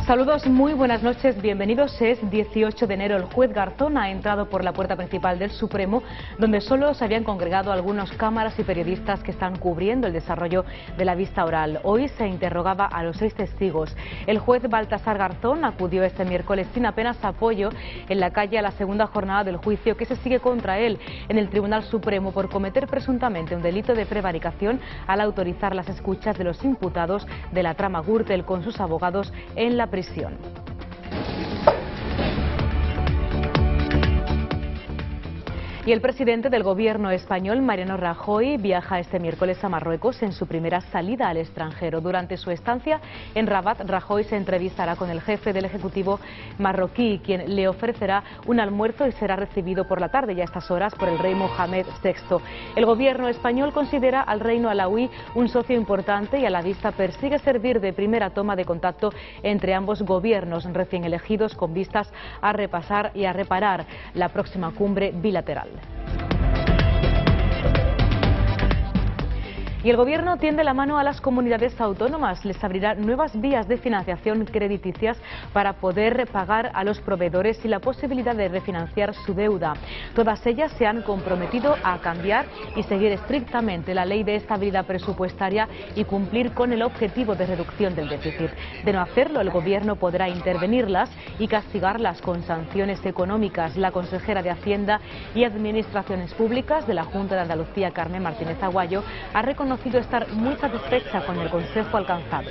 Saludos, muy buenas noches, bienvenidos. Es 18 de enero. El juez Garzón ha entrado por la puerta principal del Supremo, donde solo se habían congregado algunas cámaras y periodistas que están cubriendo el desarrollo de la vista oral. Hoy se interrogaba a los 6 testigos. El juez Baltasar Garzón acudió este miércoles sin apenas apoyo en la calle a la segunda jornada del juicio que se sigue contra él en el Tribunal Supremo por cometer presuntamente un delito de prevaricación al autorizar las escuchas de los imputados de la trama Gürtel con sus abogados en la prisión. Y el presidente del gobierno español, Mariano Rajoy, viaja este miércoles a Marruecos en su primera salida al extranjero. Durante su estancia en Rabat, Rajoy se entrevistará con el jefe del Ejecutivo marroquí, quien le ofrecerá un almuerzo y será recibido por la tarde, ya a estas horas, por el rey Mohamed VI. El gobierno español considera al reino alauí un socio importante y a la vista persigue servir de primera toma de contacto entre ambos gobiernos recién elegidos con vistas a repasar y a reparar la próxima cumbre bilateral. Y el Gobierno tiende la mano a las comunidades autónomas. Les abrirá nuevas vías de financiación crediticias para poder pagar a los proveedores y la posibilidad de refinanciar su deuda. Todas ellas se han comprometido a cambiar y seguir estrictamente la Ley de Estabilidad Presupuestaria y cumplir con el objetivo de reducción del déficit. De no hacerlo, el Gobierno podrá intervenirlas y castigarlas con sanciones económicas. La consejera de Hacienda y Administraciones Públicas de la Junta de Andalucía, Carmen Martínez Aguayo, ha reconocido estar muy satisfecha con el consenso alcanzado.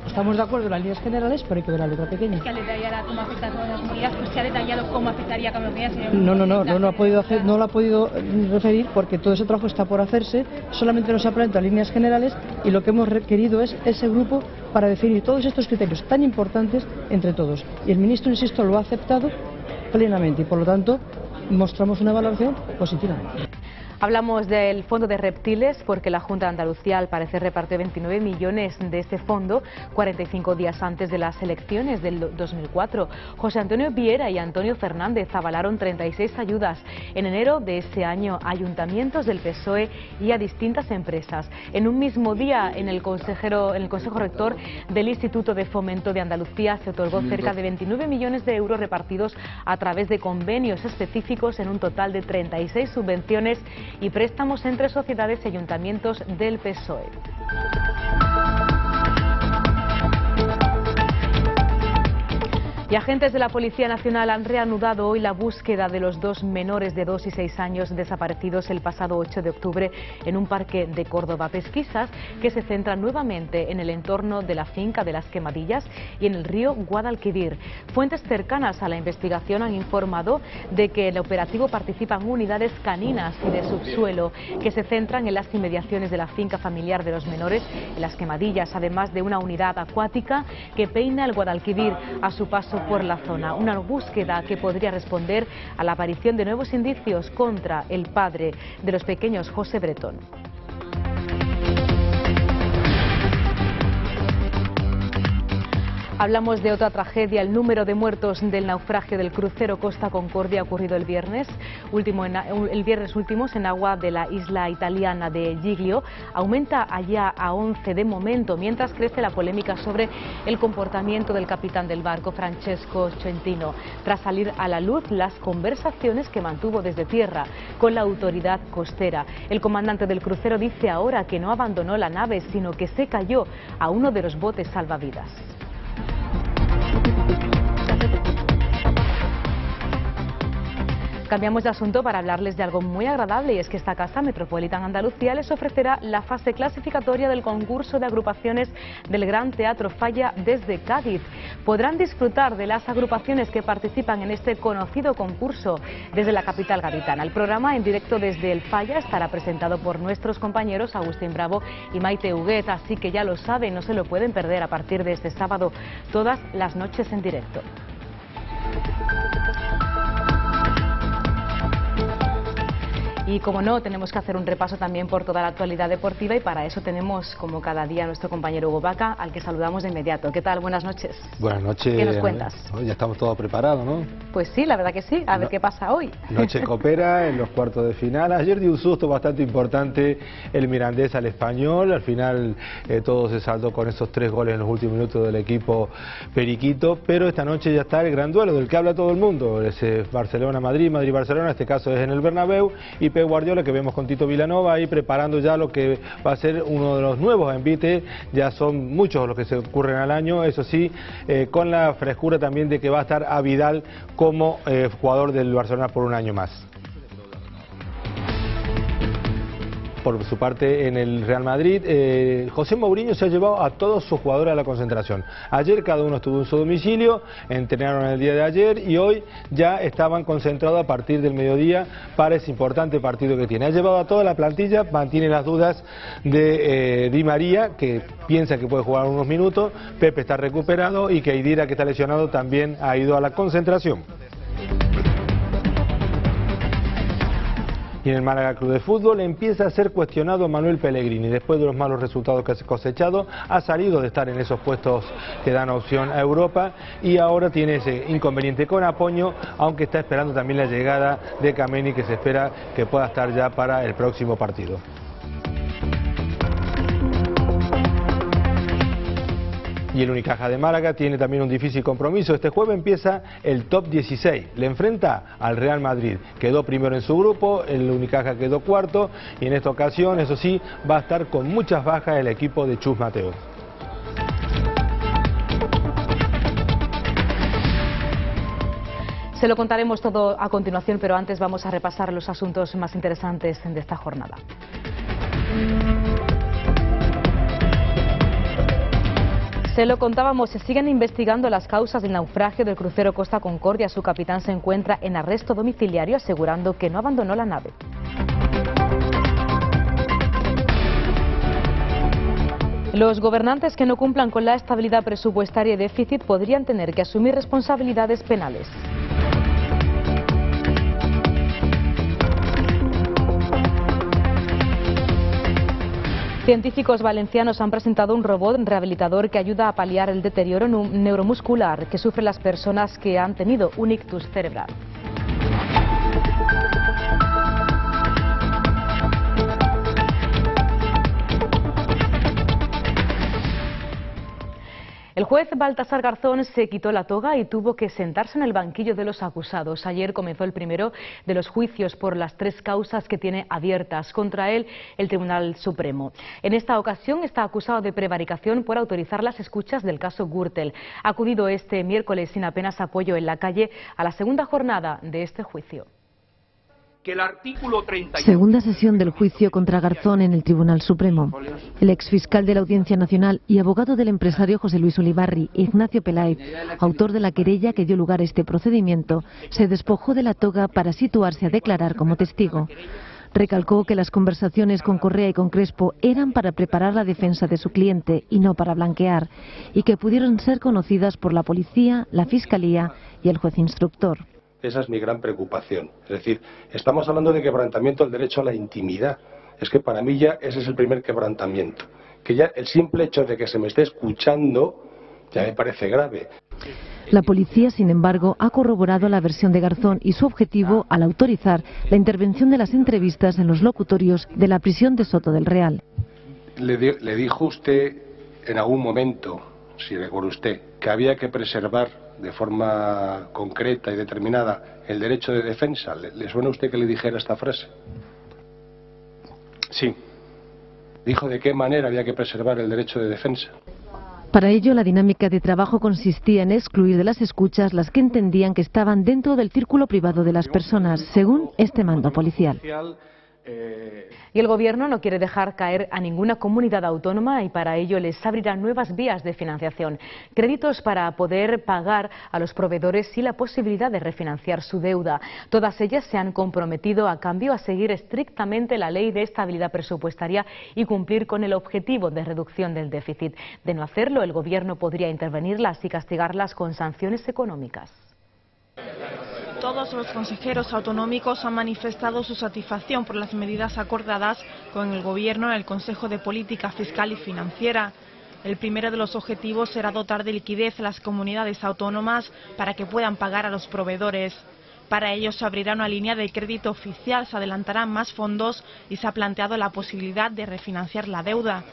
Estamos de acuerdo en las líneas generales, pero hay que ver la letra pequeña. Que detallara cómo afecta a todas las medidas, pues se ha detallado cómo afectaría a cada medida. No lo ha podido referir porque todo ese trabajo está por hacerse, solamente nos ha presentado líneas generales y lo que hemos requerido es ese grupo para definir todos estos criterios tan importantes entre todos. Y el ministro, insisto, lo ha aceptado plenamente y por lo tanto mostramos una valoración positiva. Hablamos del fondo de reptiles porque la Junta de Andalucía al parecer repartió 29 millones de este fondo 45 días antes de las elecciones del 2004. José Antonio Viera y Antonio Fernández avalaron 36 ayudas en enero de ese año a ayuntamientos del PSOE y a distintas empresas. En un mismo día, en el Consejo Rector del Instituto de Fomento de Andalucía se otorgó cerca de 29 millones de euros repartidos a través de convenios específicos en un total de 36 subvenciones y préstamos entre sociedades y ayuntamientos del PSOE. Y agentes de la Policía Nacional han reanudado hoy la búsqueda de los 2 menores de 2 y 6 años desaparecidos el pasado 8 de octubre en un parque de Córdoba. Pesquisas que se centran nuevamente en el entorno de la finca de Las Quemadillas y en el río Guadalquivir. Fuentes cercanas a la investigación han informado de que en el operativo participan unidades caninas y de subsuelo que se centran en las inmediaciones de la finca familiar de los menores en Las Quemadillas, además de una unidad acuática que peina el Guadalquivir a su paso por la zona. Una búsqueda que podría responder a la aparición de nuevos indicios contra el padre de los pequeños, José Bretón. Hablamos de otra tragedia, el número de muertos del naufragio del crucero Costa Concordia ocurrido el viernes último en agua de la isla italiana de Giglio. Aumenta allá a 11 de momento, mientras crece la polémica sobre el comportamiento del capitán del barco, Francesco Centino, tras salir a la luz las conversaciones que mantuvo desde tierra con la autoridad costera. El comandante del crucero dice ahora que no abandonó la nave, sino que se cayó a uno de los botes salvavidas. Cambiamos de asunto para hablarles de algo muy agradable y es que esta casa, Metropolitan Andalucía, les ofrecerá la fase clasificatoria del concurso de agrupaciones del Gran Teatro Falla desde Cádiz. Podrán disfrutar de las agrupaciones que participan en este conocido concurso desde la capital gaditana. El programa en directo desde el Falla estará presentado por nuestros compañeros Agustín Bravo y Maite Huguet, así que ya lo saben, no se lo pueden perder a partir de este sábado, todas las noches en directo. Y como no, tenemos que hacer un repaso también por toda la actualidad deportiva y para eso tenemos, como cada día, a nuestro compañero Hugo Vaca, al que saludamos de inmediato. ¿Qué tal? Buenas noches. Buenas noches. ¿Qué nos cuentas? Ya estamos todos preparados, ¿no? Pues sí, la verdad que sí. A ver qué pasa hoy. Noche copera en los cuartos de final. Ayer dio un susto bastante importante el Mirandés al Español. Al final todo se saldó con esos 3 goles en los últimos minutos del equipo periquito. Pero esta noche ya está el gran duelo del que habla todo el mundo. Es Barcelona-Madrid, Madrid-Barcelona. En este caso es en el Bernabéu. Y Pep Guardiola, que vemos con Tito Vilanova ahí preparando ya lo que va a ser uno de los nuevos envites. Ya son muchos los que se ocurren al año. Eso sí, con la frescura también de que va a estar a Vidal como jugador del Barcelona por un año más. Por su parte, en el Real Madrid, José Mourinho se ha llevado a todos sus jugadores a la concentración. Ayer cada uno estuvo en su domicilio, entrenaron el día de ayer y hoy ya estaban concentrados a partir del mediodía para ese importante partido que tiene. Ha llevado a toda la plantilla, mantiene las dudas de Di María, que piensa que puede jugar unos minutos, Pepe está recuperado y Khedira, que está lesionado, también ha ido a la concentración. Y en el Málaga Club de Fútbol empieza a ser cuestionado Manuel Pellegrini. Después de los malos resultados que ha cosechado, ha salido de estar en esos puestos que dan opción a Europa y ahora tiene ese inconveniente con Apoño, aunque está esperando también la llegada de Kameni, que se espera que pueda estar ya para el próximo partido. Y el Unicaja de Málaga tiene también un difícil compromiso. Este jueves empieza el top 16. Le enfrenta al Real Madrid. Quedó primero en su grupo, el Unicaja quedó cuarto y en esta ocasión, eso sí, va a estar con muchas bajas el equipo de Chus Mateo. Se lo contaremos todo a continuación, pero antes vamos a repasar los asuntos más interesantes de esta jornada. Se lo contábamos, se siguen investigando las causas del naufragio del crucero Costa Concordia. Su capitán se encuentra en arresto domiciliario, asegurando que no abandonó la nave. Los gobernantes que no cumplan con la estabilidad presupuestaria y déficit podrían tener que asumir responsabilidades penales. Científicos valencianos han presentado un robot rehabilitador que ayuda a paliar el deterioro neuromuscular que sufren las personas que han tenido un ictus cerebral. El juez Baltasar Garzón se quitó la toga y tuvo que sentarse en el banquillo de los acusados. Ayer comenzó el primero de los juicios por las 3 causas que tiene abiertas contra él el Tribunal Supremo. En esta ocasión está acusado de prevaricación por autorizar las escuchas del caso Gürtel. Ha acudido este miércoles sin apenas apoyo en la calle a la segunda jornada de este juicio. Que el artículo 31... Segunda sesión del juicio contra Garzón en el Tribunal Supremo. El exfiscal de la Audiencia Nacional y abogado del empresario José Luis Ulibarri, Ignacio Peláez, autor de la querella que dio lugar a este procedimiento, se despojó de la toga para situarse a declarar como testigo. Recalcó que las conversaciones con Correa y con Crespo eran para preparar la defensa de su cliente y no para blanquear, y que pudieron ser conocidas por la policía, la fiscalía y el juez instructor. Esa es mi gran preocupación. Es decir, estamos hablando de quebrantamiento del derecho a la intimidad. Es que para mí ya ese es el primer quebrantamiento. Que ya el simple hecho de que se me esté escuchando ya me parece grave. La policía, sin embargo, ha corroborado la versión de Garzón y su objetivo al autorizar la intervención de las entrevistas en los locutorios de la prisión de Soto del Real. Le dijo usted en algún momento, si recuerda usted, que había que preservar de forma concreta y determinada el derecho de defensa. ¿Le suena a usted que le dijera esta frase? Sí. ¿Dijo de qué manera había que preservar el derecho de defensa? Para ello, la dinámica de trabajo consistía en excluir de las escuchas las que entendían que estaban dentro del círculo privado de las personas, según este mando policial. Y el Gobierno no quiere dejar caer a ninguna comunidad autónoma y para ello les abrirá nuevas vías de financiación. Créditos para poder pagar a los proveedores y la posibilidad de refinanciar su deuda. Todas ellas se han comprometido a cambio a seguir estrictamente la ley de estabilidad presupuestaria y cumplir con el objetivo de reducción del déficit. De no hacerlo, el Gobierno podría intervenirlas y castigarlas con sanciones económicas. Todos los consejeros autonómicos han manifestado su satisfacción por las medidas acordadas con el Gobierno en el Consejo de Política Fiscal y Financiera. El primero de los objetivos será dotar de liquidez a las comunidades autónomas para que puedan pagar a los proveedores. Para ello se abrirá una línea de crédito oficial, se adelantarán más fondos y se ha planteado la posibilidad de refinanciar la deuda.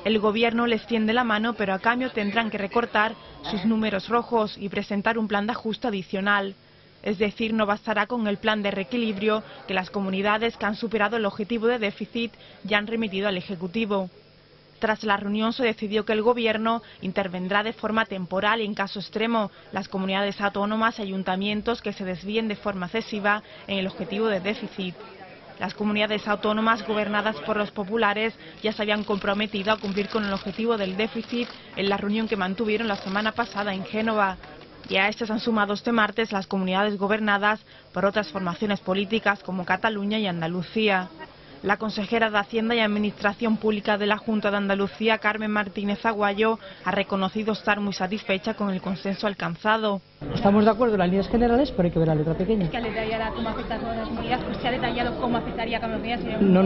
El Gobierno les tiende la mano, pero a cambio tendrán que recortar sus números rojos y presentar un plan de ajuste adicional. Es decir, no bastará con el plan de reequilibrio que las comunidades que han superado el objetivo de déficit ya han remitido al Ejecutivo. Tras la reunión se decidió que el Gobierno intervendrá de forma temporal y en caso extremo las comunidades autónomas y ayuntamientos que se desvíen de forma excesiva en el objetivo de déficit. Las comunidades autónomas gobernadas por los populares ya se habían comprometido a cumplir con el objetivo del déficit en la reunión que mantuvieron la semana pasada en Génova. Y a estas han sumado este martes las comunidades gobernadas por otras formaciones políticas como Cataluña y Andalucía. La consejera de Hacienda y Administración Pública de la Junta de Andalucía, Carmen Martínez Aguayo, ha reconocido estar muy satisfecha con el consenso alcanzado. Estamos de acuerdo en las líneas generales, pero hay que ver la letra pequeña. Que detallará cómo afecta a todas las medidas, pues se ha detallado cómo afectaría a cada medida. No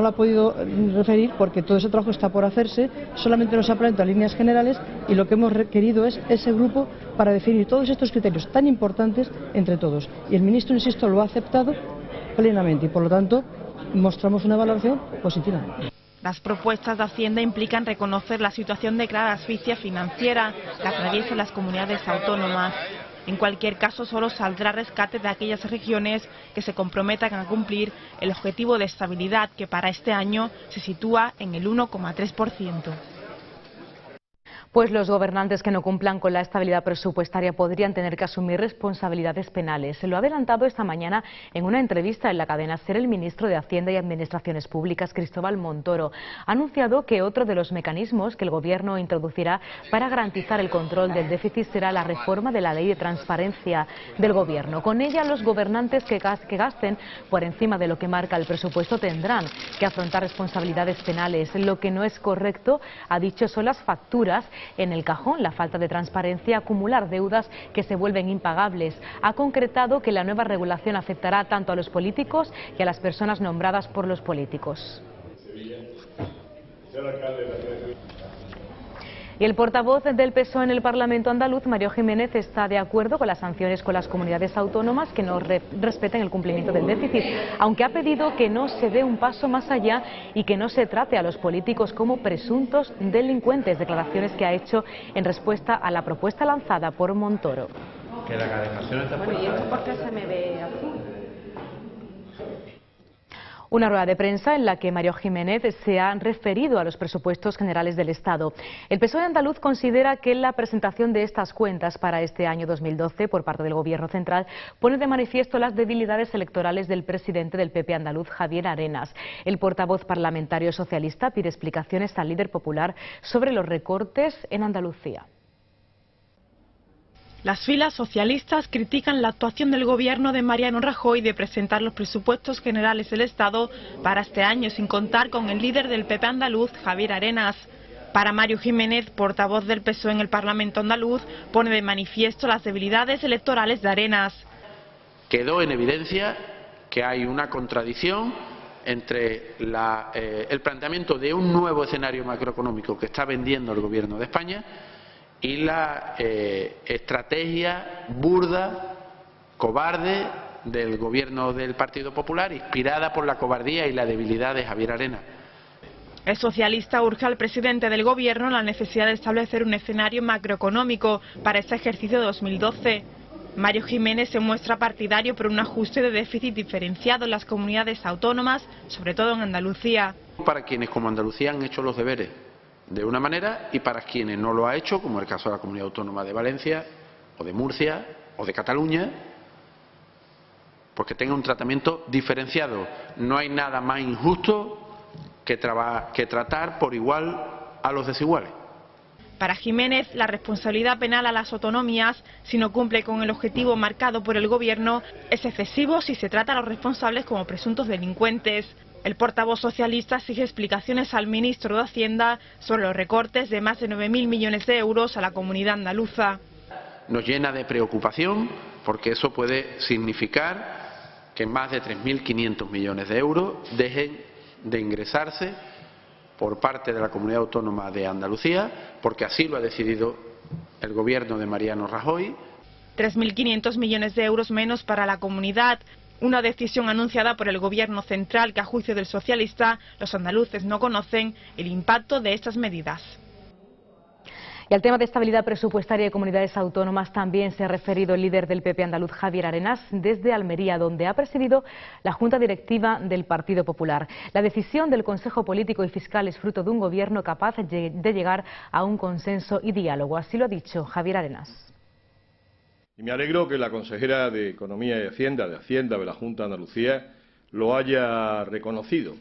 la ha podido referir porque todo ese trabajo está por hacerse, solamente nos ha planteado líneas generales y lo que hemos requerido es ese grupo para definir todos estos criterios tan importantes entre todos. Y el ministro, insisto, lo ha aceptado plenamente y por lo tanto mostramos una valoración positiva. Las propuestas de Hacienda implican reconocer la situación de clara asfixia financiera que atraviesan las comunidades autónomas. En cualquier caso, solo saldrá rescate de aquellas regiones que se comprometan a cumplir el objetivo de estabilidad, que para este año se sitúa en el 1,3%. Pues los gobernantes que no cumplan con la estabilidad presupuestaria podrían tener que asumir responsabilidades penales. Se lo ha adelantado esta mañana en una entrevista en la cadena SER el ministro de Hacienda y Administraciones Públicas, Cristóbal Montoro. Ha anunciado que otro de los mecanismos que el Gobierno introducirá para garantizar el control del déficit será la reforma de la Ley de Transparencia del Gobierno. Con ella, los gobernantes que gasten por encima de lo que marca el presupuesto tendrán que afrontar responsabilidades penales. Lo que no es correcto, ha dicho, son las facturas en el cajón, la falta de transparencia, acumular deudas que se vuelven impagables. Ha concretado que la nueva regulación afectará tanto a los políticos y a las personas nombradas por los políticos. Y el portavoz del PSOE en el Parlamento andaluz, Mario Jiménez, está de acuerdo con las sanciones con las comunidades autónomas que no respeten el cumplimiento del déficit, aunque ha pedido que no se dé un paso más allá y que no se trate a los políticos como presuntos delincuentes, declaraciones que ha hecho en respuesta a la propuesta lanzada por Montoro. Que la calefacción está puesta. Bueno, ¿y esto por qué se me ve azul? Una rueda de prensa en la que Mario Jiménez se ha referido a los presupuestos generales del Estado. El PSOE andaluz considera que la presentación de estas cuentas para este año 2012 por parte del Gobierno central pone de manifiesto las debilidades electorales del presidente del PP andaluz, Javier Arenas. El portavoz parlamentario socialista pide explicaciones al líder popular sobre los recortes en Andalucía. Las filas socialistas critican la actuación del Gobierno de Mariano Rajoy de presentar los presupuestos generales del Estado para este año sin contar con el líder del PP andaluz, Javier Arenas. Para Mario Jiménez, portavoz del PSOE en el Parlamento andaluz, pone de manifiesto las debilidades electorales de Arenas. Quedó en evidencia que hay una contradicción entre el planteamiento de un nuevo escenario macroeconómico que está vendiendo el Gobierno de España y la estrategia burda, cobarde del Gobierno del Partido Popular, inspirada por la cobardía y la debilidad de Javier Arenas. El socialista urge al presidente del Gobierno la necesidad de establecer un escenario macroeconómico para este ejercicio de 2012. Mario Jiménez se muestra partidario por un ajuste de déficit diferenciado en las comunidades autónomas, sobre todo en Andalucía. Para quienes como Andalucía han hecho los deberes de una manera y para quienes no lo ha hecho, como el caso de la Comunidad Autónoma de Valencia o de Murcia o de Cataluña, pues que tenga un tratamiento diferenciado. No hay nada más injusto que tratar por igual a los desiguales. Para Jiménez, la responsabilidad penal a las autonomías, si no cumple con el objetivo marcado por el Gobierno, es excesivo si se trata a los responsables como presuntos delincuentes. El portavoz socialista exige explicaciones al ministro de Hacienda sobre los recortes de más de 9.000 millones de euros a la comunidad andaluza. Nos llena de preocupación porque eso puede significar que más de 3.500 millones de euros dejen de ingresarse por parte de la Comunidad Autónoma de Andalucía, porque así lo ha decidido el Gobierno de Mariano Rajoy. 3.500 millones de euros menos para la comunidad. Una decisión anunciada por el Gobierno central que, a juicio del socialista, los andaluces no conocen el impacto de estas medidas. Y al tema de estabilidad presupuestaria de comunidades autónomas también se ha referido el líder del PP andaluz, Javier Arenas, desde Almería, donde ha presidido la Junta Directiva del Partido Popular. La decisión del Consejo Político y Fiscal es fruto de un gobierno capaz de llegar a un consenso y diálogo. Así lo ha dicho Javier Arenas. Y me alegro que la consejera de Economía y Hacienda de la Junta de Andalucía lo haya reconocido.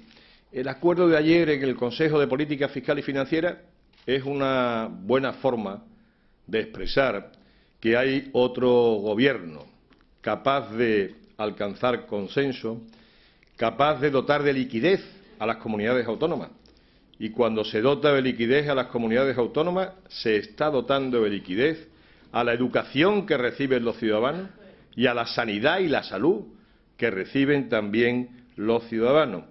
El acuerdo de ayer en el Consejo de Política Fiscal y Financiera es una buena forma de expresar que hay otro gobierno capaz de alcanzar consenso, capaz de dotar de liquidez a las comunidades autónomas. Y cuando se dota de liquidez a las comunidades autónomas, se está dotando de liquidez a la educación que reciben los ciudadanos y a la sanidad y la salud que reciben también los ciudadanos.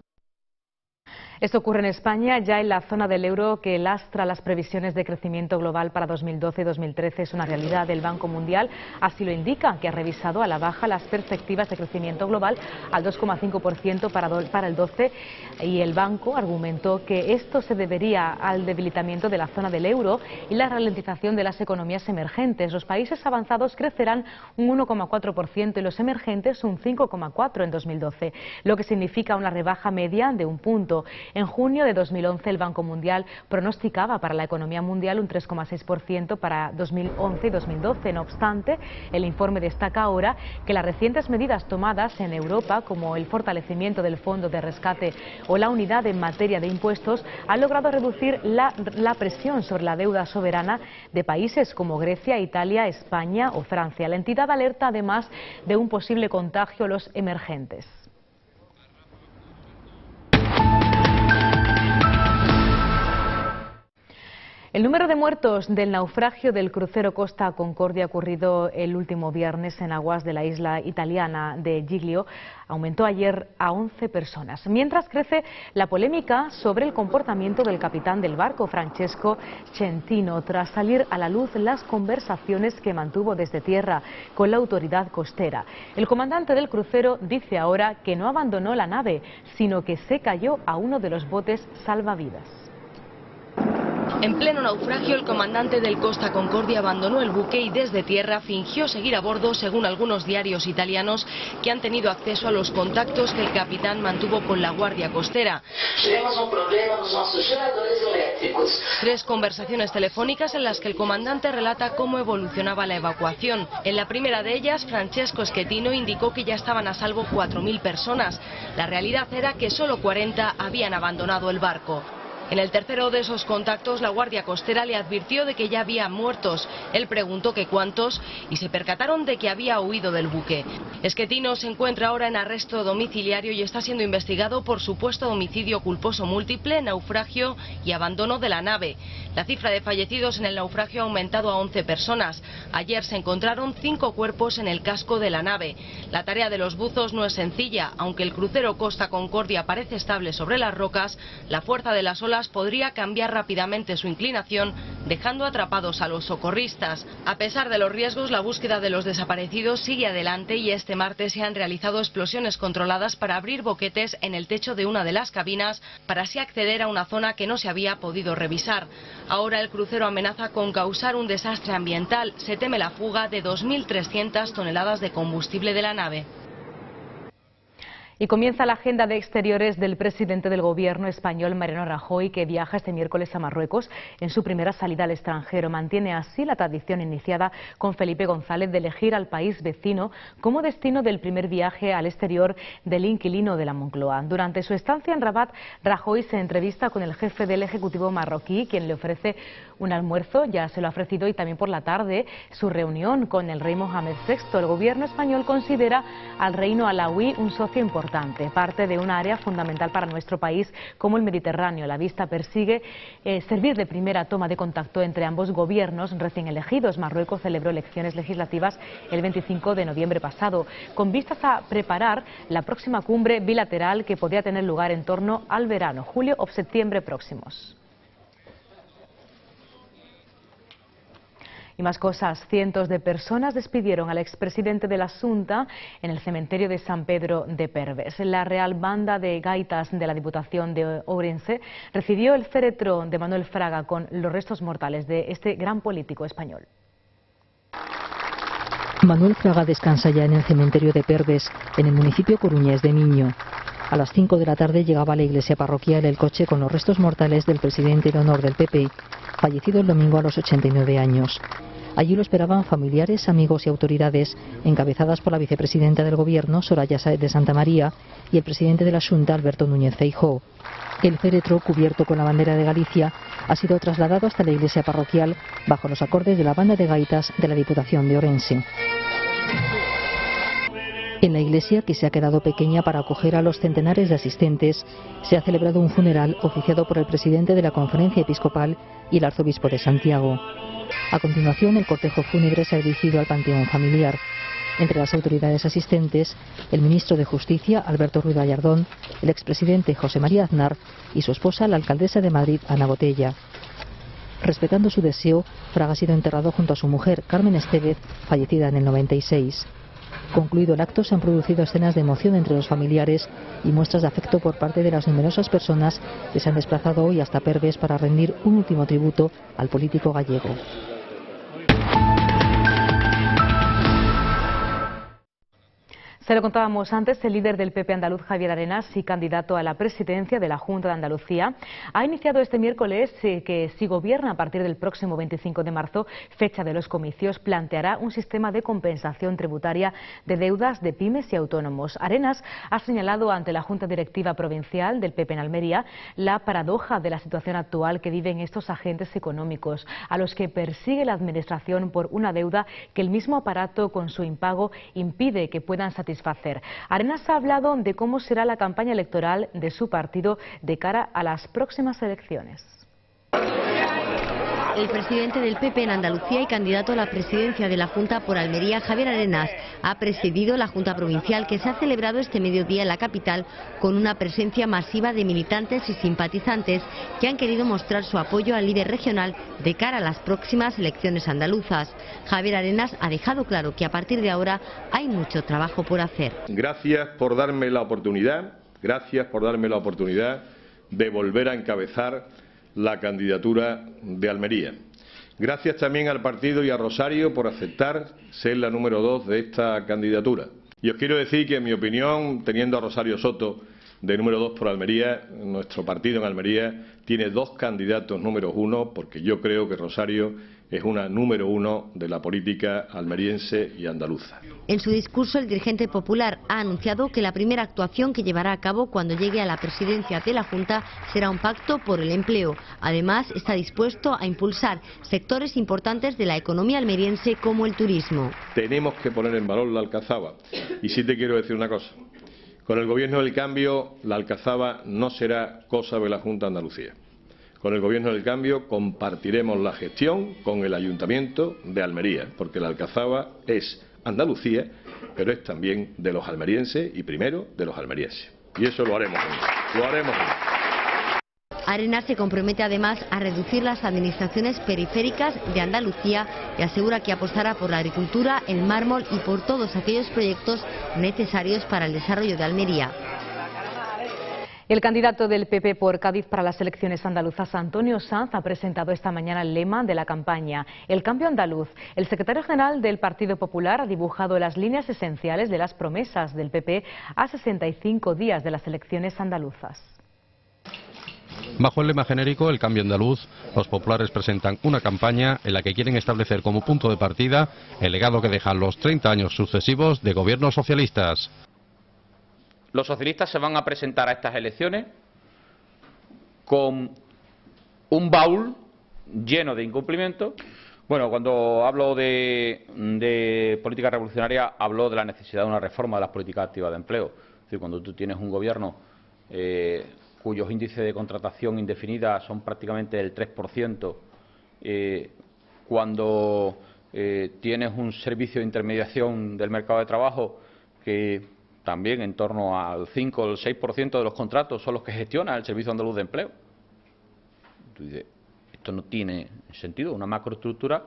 Esto ocurre en España, ya en la zona del euro que lastra las previsiones de crecimiento global para 2012 y 2013. Es una realidad del Banco Mundial, así lo indica, que ha revisado a la baja las perspectivas de crecimiento global al 2,5% para el 12, y el banco argumentó que esto se debería al debilitamiento de la zona del euro y la ralentización de las economías emergentes. Los países avanzados crecerán un 1,4% y los emergentes un 5,4% en 2012, lo que significa una rebaja media de un punto. En junio de 2011 el Banco Mundial pronosticaba para la economía mundial un 3,6% para 2011 y 2012. No obstante, el informe destaca ahora que las recientes medidas tomadas en Europa, como el fortalecimiento del Fondo de Rescate o la unidad en materia de impuestos, han logrado reducir la presión sobre la deuda soberana de países como Grecia, Italia, España o Francia. La entidad alerta además de un posible contagio a los emergentes. El número de muertos del naufragio del crucero Costa Concordia ocurrido el último viernes en aguas de la isla italiana de Giglio aumentó ayer a 11 personas, mientras crece la polémica sobre el comportamiento del capitán del barco, Francesco Centino, tras salir a la luz las conversaciones que mantuvo desde tierra con la autoridad costera. El comandante del crucero dice ahora que no abandonó la nave, sino que se cayó a uno de los botes salvavidas. En pleno naufragio, el comandante del Costa Concordia abandonó el buque y desde tierra fingió seguir a bordo, según algunos diarios italianos que han tenido acceso a los contactos que el capitán mantuvo con la Guardia Costera. Tres conversaciones telefónicas en las que el comandante relata cómo evolucionaba la evacuación. En la primera de ellas, Francesco Schettino indicó que ya estaban a salvo 4.000 personas. La realidad era que solo 40 habían abandonado el barco. En el tercero de esos contactos, la Guardia Costera le advirtió de que ya había muertos. Él preguntó que cuántos y se percataron de que había huido del buque. Schettino se encuentra ahora en arresto domiciliario y está siendo investigado por supuesto homicidio culposo múltiple, naufragio y abandono de la nave. La cifra de fallecidos en el naufragio ha aumentado a 11 personas. Ayer se encontraron 5 cuerpos en el casco de la nave. La tarea de los buzos no es sencilla. Aunque el crucero Costa Concordia parece estable sobre las rocas, la fuerza de las olas podría cambiar rápidamente su inclinación, dejando atrapados a los socorristas. A pesar de los riesgos, la búsqueda de los desaparecidos sigue adelante y este martes se han realizado explosiones controladas para abrir boquetes en el techo de una de las cabinas para así acceder a una zona que no se había podido revisar. Ahora el crucero amenaza con causar un desastre ambiental. Se teme la fuga de 2.300 toneladas de combustible de la nave. Y comienza la agenda de exteriores del presidente del gobierno español, Mariano Rajoy, que viaja este miércoles a Marruecos en su primera salida al extranjero. Mantiene así la tradición iniciada con Felipe González de elegir al país vecino como destino del primer viaje al exterior del inquilino de la Moncloa. Durante su estancia en Rabat, Rajoy se entrevista con el jefe del Ejecutivo marroquí, quien le ofrece un almuerzo, ya se lo ha ofrecido, y también por la tarde su reunión con el rey Mohamed VI. El gobierno español considera al reino alauí un socio importante importante, parte de un área fundamental para nuestro país como el Mediterráneo. La vista persigue servir de primera toma de contacto entre ambos gobiernos recién elegidos. Marruecos celebró elecciones legislativas el 25 de noviembre pasado, con vistas a preparar la próxima cumbre bilateral que podría tener lugar en torno al verano, julio o septiembre próximos. Y más cosas, cientos de personas despidieron al expresidente de la Xunta en el cementerio de San Pedro de Perves. La Real Banda de Gaitas de la Diputación de Ourense recibió el féretro de Manuel Fraga con los restos mortales de este gran político español. Manuel Fraga descansa ya en el cementerio de Perves, en el municipio coruñés de Miño. A las 5 de la tarde llegaba a la iglesia parroquial el coche con los restos mortales del presidente de honor del PP, fallecido el domingo a los 89 años. Allí lo esperaban familiares, amigos y autoridades, encabezadas por la vicepresidenta del Gobierno, Soraya Sáez de Santamaría, y el presidente de la Xunta, Alberto Núñez Feijóo. El féretro, cubierto con la bandera de Galicia, ha sido trasladado hasta la iglesia parroquial bajo los acordes de la banda de gaitas de la Diputación de Ourense. En la iglesia, que se ha quedado pequeña para acoger a los centenares de asistentes, se ha celebrado un funeral oficiado por el presidente de la Conferencia Episcopal y el arzobispo de Santiago. A continuación, el cortejo fúnebre se ha dirigido al panteón familiar. Entre las autoridades asistentes, el ministro de Justicia, Alberto Ruiz Gallardón, el expresidente José María Aznar y su esposa, la alcaldesa de Madrid, Ana Botella. Respetando su deseo, Fraga ha sido enterrado junto a su mujer, Carmen Estevez, fallecida en el 96. Concluido el acto, se han producido escenas de emoción entre los familiares y muestras de afecto por parte de las numerosas personas que se han desplazado hoy hasta Perves para rendir un último tributo al político gallego. Se lo contábamos antes, el líder del PP andaluz, Javier Arenas, y candidato a la presidencia de la Junta de Andalucía, ha iniciado este miércoles que si gobierna a partir del próximo 25 de marzo, fecha de los comicios, planteará un sistema de compensación tributaria de deudas de pymes y autónomos. Arenas ha señalado ante la Junta Directiva Provincial del PP en Almería la paradoja de la situación actual que viven estos agentes económicos, a los que persigue la Administración por una deuda que el mismo aparato con su impago impide que puedan satisfacer. Arenas ha hablado de cómo será la campaña electoral de su partido de cara a las próximas elecciones. El presidente del PP en Andalucía y candidato a la presidencia de la Junta por Almería, Javier Arenas, ha presidido la Junta Provincial que se ha celebrado este mediodía en la capital con una presencia masiva de militantes y simpatizantes que han querido mostrar su apoyo al líder regional de cara a las próximas elecciones andaluzas. Javier Arenas ha dejado claro que a partir de ahora hay mucho trabajo por hacer. Gracias por darme la oportunidad de volver a encabezar la candidatura de Almería. Gracias también al partido y a Rosario por aceptar ser la número 2 de esta candidatura. Y os quiero decir que, en mi opinión, teniendo a Rosario Soto de número 2 por Almería, nuestro partido en Almería tiene 2 candidatos número 1, porque yo creo que Rosario es una número 1 de la política almeriense y andaluza. En su discurso, el dirigente popular ha anunciado que la primera actuación que llevará a cabo cuando llegue a la presidencia de la Junta será un pacto por el empleo. Además, está dispuesto a impulsar sectores importantes de la economía almeriense como el turismo. Tenemos que poner en valor la Alcazaba. Y sí te quiero decir una cosa. Con el Gobierno del Cambio, la Alcazaba no será cosa de la Junta de Andalucía. Con el Gobierno del Cambio compartiremos la gestión con el Ayuntamiento de Almería, porque la Alcazaba es Andalucía, pero es también de los almerienses y primero de los almerienses. Y eso lo haremos juntos. Arenas se compromete además a reducir las administraciones periféricas de Andalucía y asegura que apostará por la agricultura, el mármol y por todos aquellos proyectos necesarios para el desarrollo de Almería. El candidato del PP por Cádiz para las elecciones andaluzas, Antonio Sanz, ha presentado esta mañana el lema de la campaña, El cambio andaluz. El secretario general del Partido Popular ha dibujado las líneas esenciales de las promesas del PP a 65 días de las elecciones andaluzas. Bajo el lema genérico El cambio andaluz, los populares presentan una campaña en la que quieren establecer como punto de partida el legado que dejan los 30 años sucesivos de gobiernos socialistas. Los socialistas se van a presentar a estas elecciones con un baúl lleno de incumplimientos. Bueno, cuando hablo de política revolucionaria, hablo de la necesidad de una reforma de las políticas activas de empleo. decir, cuando tú tienes un gobierno cuyos índices de contratación indefinida son prácticamente del 3%, cuando tienes un servicio de intermediación del mercado de trabajo que también en torno al 5 o el 6% de los contratos son los que gestiona el Servicio Andaluz de Empleo. Tú dices, esto no tiene sentido, una macroestructura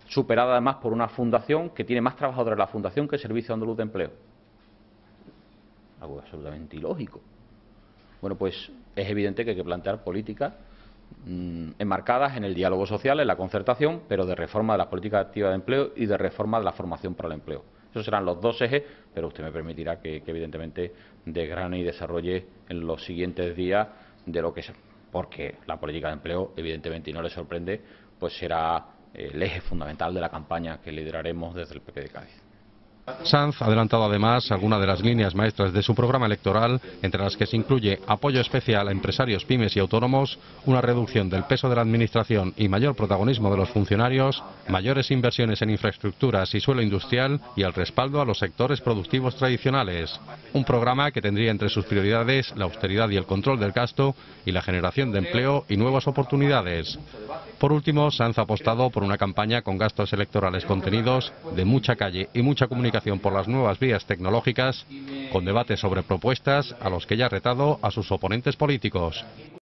superada además por una fundación que tiene más trabajadores la fundación que el Servicio Andaluz de Empleo. Algo absolutamente ilógico. Bueno, pues es evidente que hay que plantear políticas enmarcadas en el diálogo social, en la concertación, pero de reforma de las políticas activas de empleo y de reforma de la formación para el empleo. Esos serán los dos ejes, pero usted me permitirá que evidentemente desgrane y desarrolle en los siguientes días de lo que es, porque la política de empleo, evidentemente, y no le sorprende, pues será el eje fundamental de la campaña que lideraremos desde el PP de Cádiz. Sanz ha adelantado además algunas de las líneas maestras de su programa electoral, entre las que se incluye apoyo especial a empresarios, pymes y autónomos, una reducción del peso de la administración y mayor protagonismo de los funcionarios, mayores inversiones en infraestructuras y suelo industrial y el respaldo a los sectores productivos tradicionales. Un programa que tendría entre sus prioridades la austeridad y el control del gasto y la generación de empleo y nuevas oportunidades. Por último, Sanz ha apostado por una campaña con gastos electorales contenidos, de mucha calle y mucha comunicación por las nuevas vías tecnológicas, con debates sobre propuestas a los que ya ha retado a sus oponentes políticos.